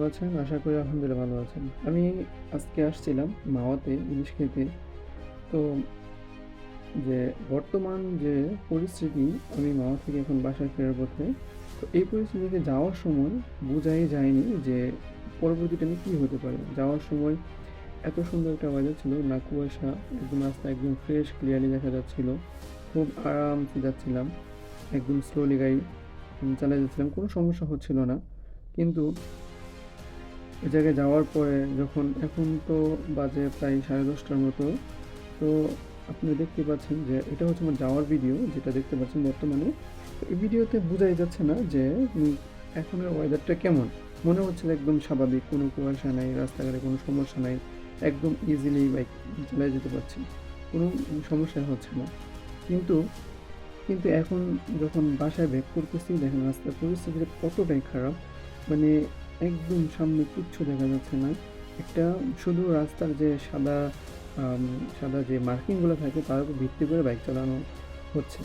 আছেন? আশা করি আলহামদুলিল্লাহ ভালো আছেন। আমি আজকে আসছিলাম মাওয়াতে ইলিশ খেতে। তো যে বর্তমান যে পরিস্থিতি, আমি মাওয়া থেকে এখন বাসায় ফেরার পথে। তো এই পরিস্থিতিতে যাওয়ার সময় বোঝাই যায়নি যে পরবর্তী টাইমে কী হতে পারে। যাওয়ার সময় এত সুন্দর একটা ওয়েদার ছিল, না কুয়াশা, একদম রাস্তা একদম ফ্রেশ ক্লিয়ারলি দেখা যাচ্ছিল। খুব আরামসে যাচ্ছিলাম। একদম স্লোলি গাড়ি চালায়ে যাচ্ছিলাম। কোনো সমস্যা হচ্ছিল না। কিন্তু ওই জায়গায় যাওয়ার পরে যখন এখন তো বাজে প্রায় 10:30টার মতো। তো আপনি দেখতে পাচ্ছেন যে এটা হচ্ছে আমার যাওয়ার ভিডিও, যেটা দেখতে পাচ্ছেন বর্তমানে। তো এই ভিডিওতে বোঝাই যাচ্ছে না যে এখনের ওয়েদারটা কেমন। মনে হচ্ছে যে একদম স্বাভাবিক, কোনো কুয়াশা নাই, রাস্তাঘাটে কোনো সমস্যা নাই। একদম ইজিলি বাইক চালায় যেতে পারছি। কোনো সমস্যা হচ্ছে না। কিন্তু কিন্তু এখন যখন বাসায় ব্যাক করতেছি, দেখেন রাস্তার পরিস্থিতিটা কতটাই খারাপ। মানে একদম সামনে কিচ্ছু দেখা যাচ্ছে না। একটা শুধু রাস্তার যে সাদা যে মার্কিংগুলো থাকে তার উপর ভিত্তি করে বাইক চালানো হচ্ছে।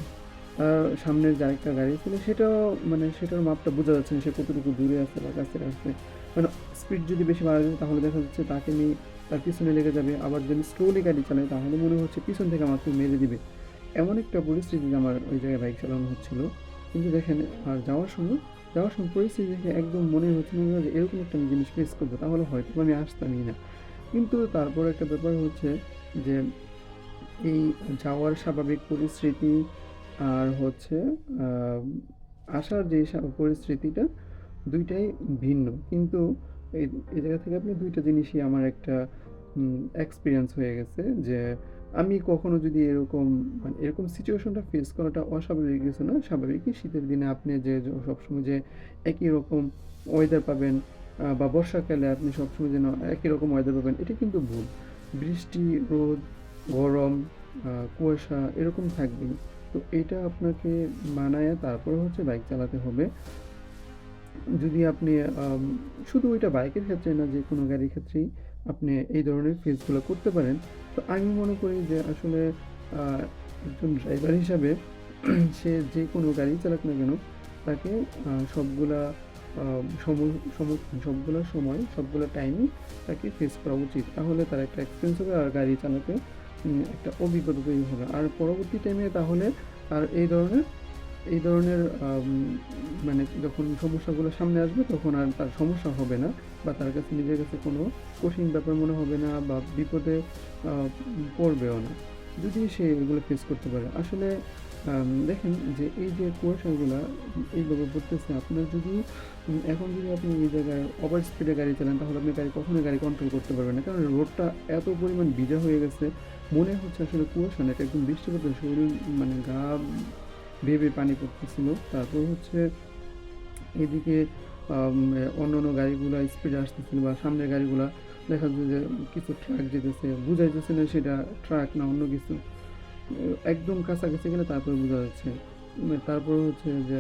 আর সামনের যে আরেকটা গাড়ি ছিল সেটাও, মানে সেটার মাপটা বোঝা যাচ্ছে না সে কতটুকু দূরে আছে বা কাছে আসছে। মানে স্পিড যদি বেশি বাড়ায় যায় তাহলে দেখা যাচ্ছে তাকে নিয়ে তার পিছনে লেগে যাবে। আবার যদি স্লোলি গাড়ি চালায় তাহলে মনে হচ্ছে পিছন থেকে আমাকে মেরে দিবে। এমন একটা পরিস্থিতিতে আমার ওই জায়গায় বাইক চালানো হচ্ছিল। কিন্তু দেখেন, আর যাওয়ার সময় পরিস্থিতি দেখে একদম মনে হচ্ছিল না যে এরকম একটা আমি জিনিস ফেস করবো, তাহলে হয়তো আমি আসতামই না। কিন্তু তারপর একটা ব্যাপার হচ্ছে যে এই যাওয়ার স্বাভাবিক পরিস্থিতি আর হচ্ছে আহ, আসার যে পরিস্থিতিটা, দুইটাই ভিন্ন। কিন্তু এই এই জায়গা থেকে আপনি দুইটা জিনিসই আমার একটা এক্সপিরিয়েন্স হয়ে গেছে যে আমি কখনো যদি এরকম, মানে এরকম সিচুয়েশনটা ফেস করাটা অস্বাভাবিক কিছু না, স্বাভাবিকই। শীতের দিনে আপনি যে সবসময় যে একই রকম ওয়েদার পাবেন, বা বর্ষাকালে আপনি সবসময় যেন একই রকম ওয়েদার পাবেন, এটা কিন্তু ভুল। বৃষ্টি, রোদ, গরম, কুয়াশা এরকম থাকবেই। তো এটা আপনাকে মানায় তারপরে হচ্ছে বাইক চালাতে হবে। যদি আপনি শুধু ওইটা বাইকের ক্ষেত্রে না, যে কোনো গাড়ির ক্ষেত্রেই আপনি এই ধরনের ফেসগুলো করতে পারেন। তো আমি মনে করি যে আসলে আহ, একজন ড্রাইভার হিসাবে সে যে কোনো গাড়ি চালাক না কেন, তাকে সবগুলা সবগুলো সময় সবগুলো টাইমই তাকে ফেস করা উচিত। তাহলে তার একটা এক্সপিরিয়েন্স হবে আর গাড়ি চালাতে একটা অভিজ্ঞতা তৈরি হবে। আর পরবর্তী টাইমে তাহলে আর এই ধরনের মানে যখন সমস্যাগুলো সামনে আসবে তখন আর তার সমস্যা হবে না, বা তার কাছে নিজের কাছে কোনো কঠিন ব্যাপার মনে হবে না, বা বিপদে পড়বেও না যদি সে এগুলো ফেস করতে পারে। আসলে দেখেন যে এই যে কুয়াশাগুলো এইভাবে পড়তেছে, আপনার যদি এখন যদি আপনি এই জায়গায় ওভার স্পিডে গাড়ি চালান তাহলে আপনি কখনোই গাড়ি কন্ট্রোল করতে পারবেন না, কারণ রোডটা এত পরিমাণ ভিজা হয়ে গেছে। মনে হচ্ছে আসলে কুয়াশা না, এটা একদম বৃষ্টি পড়তেছে, শরীর মানে গা বেয়ে পানি পড়তেছিল। তারপর হচ্ছে এদিকে অন্যান্য গাড়িগুলো স্পিডে আসতেছিল, বা সামনের গাড়িগুলা দেখা যাচ্ছে যে কিছু ট্রাক যেতেছে, বুঝাইতেছে না সেটা ট্রাক না অন্য কিছু। একদম কাছাকাছি গেলে তারপরে বোঝা যাচ্ছে। তারপর হচ্ছে যে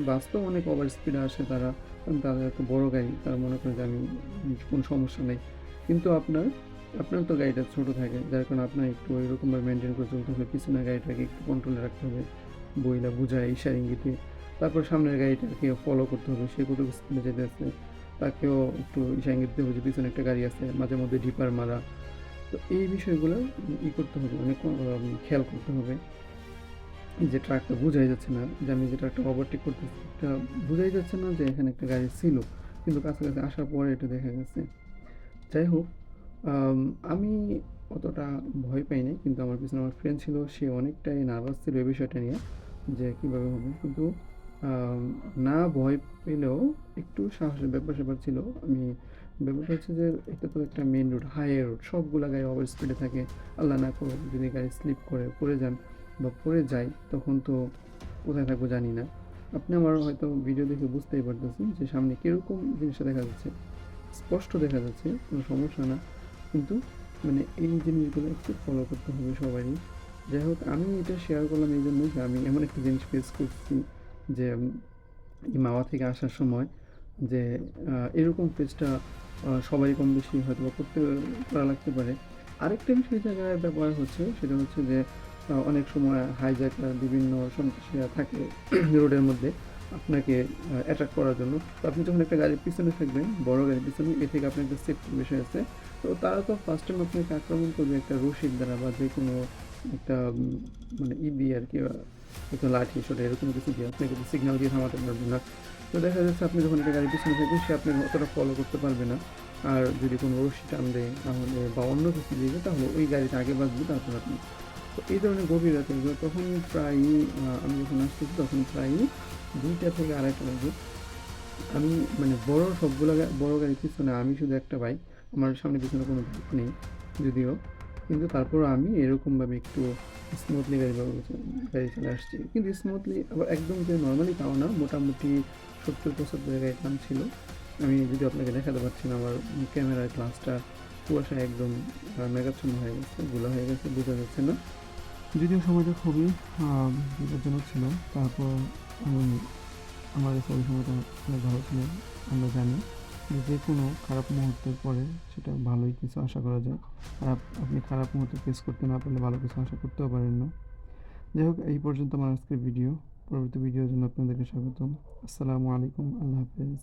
বাস তো অনেক ওভার স্পিডে আসে তারা, কারণ তাদের এত বড় গাড়ি, তারা মনে করে যে আমি কোনো সমস্যা নেই। কিন্তু আপনার তো গাড়িটা ছোট থাকে, যার কারণে আপনার একটু ওইরকমভাবে মেনটেন করে চলতে হবে। পিছনের গাড়িটাকে একটু কন্ট্রোলে রাখতে হবে, বইলা বুঝায় ইশারা ইঙ্গিতে। তারপর সামনের গাড়িটাকে ফলো করতে হবে, সে কতটুকু স্পিডে যেতেছে, তাকেও একটু ইশারা ইঙ্গিত দিতে হবে যে পিছনে একটা গাড়ি আছে, মাঝে মধ্যে ডিপার মারা। তো এই বিষয়গুলো করতে হবে, অনেক খেয়াল করতে হবে। যে ট্রাকটা বোঝাই যাচ্ছে না যে আমি যে ট্রাকটা ওভারটেক করতেছি, এটা বোঝাই যাচ্ছে না যে এখানে একটা গাড়ি ছিল, কিন্তু কাছাকাছি আসার পরে এটা দেখা গেছে। যাই হোক, আম আমি অতটা ভয় পাই নাই। কিন্তু আমার পিছনে আমার ফ্রেন্ড ছিল, সে অনেকটাই নার্ভাস ছিল এই বিষয়টা নিয়ে যে কীভাবে হবে। কিন্তু আম না ভয় পেলেও একটু সাহসের ব্যাপার-স্যাপার ছিল। ব্যাপারটা হচ্ছে যে এটা তো একটা মেইন রোড, হাইওয়ে রোড। সবগুলা গাড়ি ওভার স্পিডে থাকে। আল্লাহ না করুক যদি গাড়ি স্লিপ করে পড়ে যান বা পড়ে যায়, তখন তো কোথায় থাকবো জানি না। আপনি আমার হয়তো ভিডিও দেখে বুঝতেই পারতেছেন যে সামনে কীরকম জিনিসটা দেখা যাচ্ছে। স্পষ্ট দেখা যাচ্ছে, কোনো সমস্যা না। কিন্তু মানে এই জিনিসগুলো একটু ফলো করতে হবে সবারই। যাই হোক, আমি এটা শেয়ার করলাম এই জন্যই যে আমি এমন একটা জিনিস ফেস করছি যে এই মাওয়া থেকে আসার সময় যে এরকম ফেসটা সবারই কম বেশি হয়তোবা করা লাগতে পারে। আরেকটা বিষয় জায়গায় ব্যাপার হচ্ছে, সেটা হচ্ছে যে অনেক সময় হাইজ্যাকার বিভিন্ন সন্ত্রাসীরা থাকে রোডের মধ্যে। আপনাকে অ্যাট্রাক্ট করার জন্য। তো আপনি যখন একটা গাড়ির পিছনে থাকবেন, বড় গাড়ির পিছনে, এ থেকে আপনার একটা সেফটির বিষয় আছে। তো তারা তো ফার্স্ট টাইম আপনাকে আক্রমণ করবে একটা রশির দ্বারা বা যেকোনো একটা মানে দিয়ে আরকি, একটা লাঠি সোঁটা এরকম কিছু দিয়ে আপনাকে তো সিগন্যাল দিয়ে থামাতে পারবে না। তো দেখা যাচ্ছে আপনি যখন একটা গাড়ির পিছনে থাকবেন সে আপনাকে অতটা ফলো করতে পারবে না। আর যদি কোনো রশি টান দেয় তাহলে বা অন্য কিছু দিয়ে দেয় তাহলে ওই গাড়িটা আগে বাঁচবে তারপর আপনি। তো এই ধরনের গভীর রাতে তখন প্রায়ই আমি যখন আসতেছি তখন প্রায়ই ২টা থেকে ২:৩০ বাজে। আমি মানে সবগুলো বড় গাড়ির পিছনে আমি শুধু একটা বাইক, আমার সামনে পিছনে কোনো বাইক নেই যদিও, কিন্তু তারপর আমি এরকমভাবে একটু স্মুথলি গাড়ি চলে আসছি, কিন্তু স্মুথলি আবার একদম যে নর্মালি তাও না, মোটামুটি ৭০-৭৫ গাড়ি টান ছিল। আমি যদি আপনাকে দেখাতে পারছি না, আমার ক্যামেরার গ্লাসটা কুয়াশায় একদম মেঘাচ্ছন্ন হয়ে গেছে, ধুলা হয়ে গেছে, বোঝা যাচ্ছে না। যদিও সময়টা খুবই বিপজ্জনক ছিল, তারপর আমি আমার কাছে ওই সময়টা অনেক ভালো ছিল। আমরা জানি যে কোনো খারাপ মুহূর্তের পরে সেটা ভালোই কিছু আশা করা যায়। আর আপনি খারাপ মুহূর্ত ফেস করতে না পারলে ভালো কিছু আশা করতেও পারেন না। যাই হোক, এই পর্যন্ত আমার আজকের ভিডিও। পরবর্তী ভিডিওর জন্য আপনাদেরকে স্বাগতম। আসসালামু আলাইকুম। আল্লাহ হাফেজ।